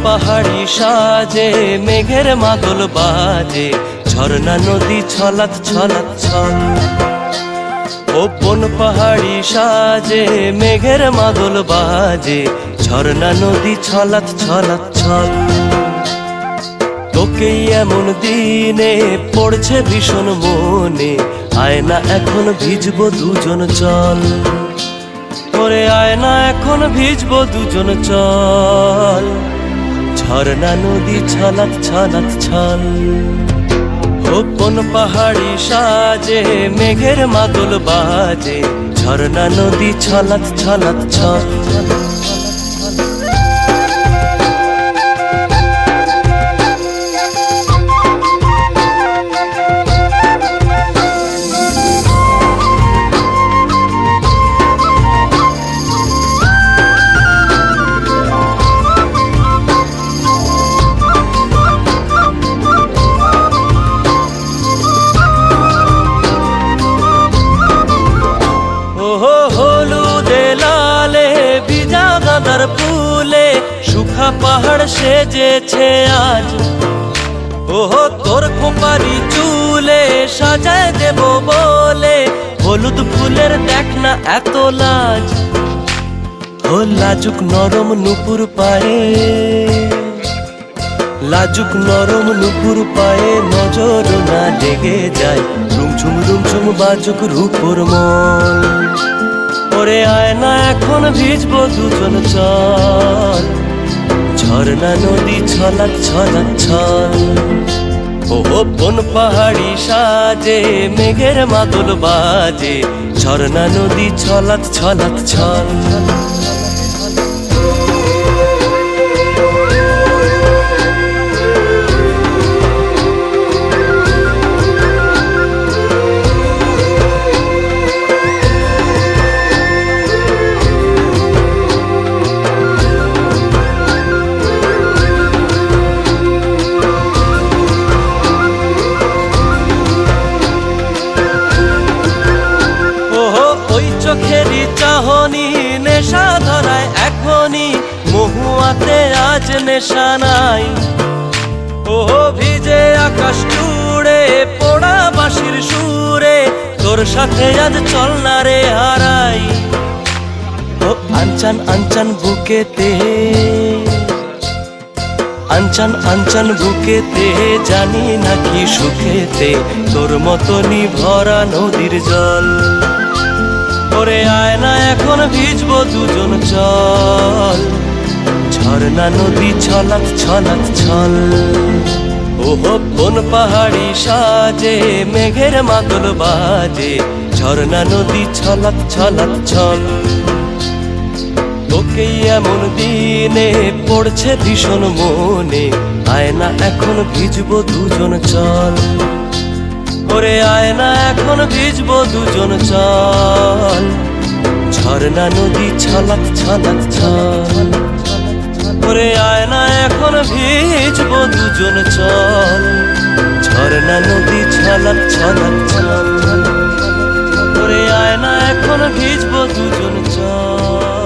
পাহাড়ি সাজে মেঘের মাদল বাজে, ঝর্ণা নদী ছলাৎ ছলাৎ ছল। ও বন পাহাড়ি সাজে মেঘের মাদল বাজে, ঝর্ণা নদী ছলাৎ ছলাৎ ছল। তোকেই এমন দিনে পড়ছে ভীষণ মনে, আয় না এখন ভিজবো দুজন চল। ওরে আয় না এখন ভিজবো দুজন চল, ঝর্ণা নদী ছলাৎ ছলাৎ ছল। ও কোন পাহাড়ি সাজে মেঘের মাদল বাজে, ঝর্ণা নদী ছলাৎ ছলাৎ ছল। ফুলে সুখা পাহাড় সেজেছে আজ, ওহো তোর খোঁপারি চুলে সাজায় দেব বলে, হলুদ ফুলের দেখ না এত লাজ। ও লাজুক নরম নুপুর পায়ে, লাজুক নরম নুপুর পায়ে নজর না লেগে যায়, রুমঝুম রুমঝুম বাজুক রূপর মন। ওরে আয় না এখন ভিজবো দুজন চল, ঝর্ণা নদী ছলাৎ ছলাৎ ছল। ও বন পাহাড়ি সাজে মেঘের মাদল বাজে, ঝর্ণা নদী ছলাৎ ছলাৎ ছল। চোখেরই চাহনি নেশা ধরায় এখনই, মহুয়াতে আজ নেশা নাই। ও ভিজে আকাশ জুড়ে পোড়া বাঁশির সুরে, তোর সাথে আজ চল না রে হারাই। ও আনচান আনচান বুকেতে, আনচান আনচান বুকেতে, জানি নাকি সুখেতে তোর মতনই ভরা নদীর জল। ওরে আয় না এখন ভিজবো দুজন চল, ঝর্ণা নদী ছলাৎ ছলাৎ ছল। ওহো কোন পাহাড়ি সাজে মেঘের মাদল বাজে, ঝর্ণা নদী ছলাৎ ছলাৎ ছল। তোকেই এমন দিনে পড়ছে ভীষণ মনে, আয় না এখন ভিজবো দুজন চল। ওরে আয় না এখন ভিজবো দুজন চল, ঝর্ণা নদী ছলাৎ ছলাৎ ছল। ওরে আয় না এখন ভিজবো দুজন চল, ঝর্ণা নদী ছলাৎ ছলাৎ ছল। ওরে আয় না এখন ভিজবো দুজন চল।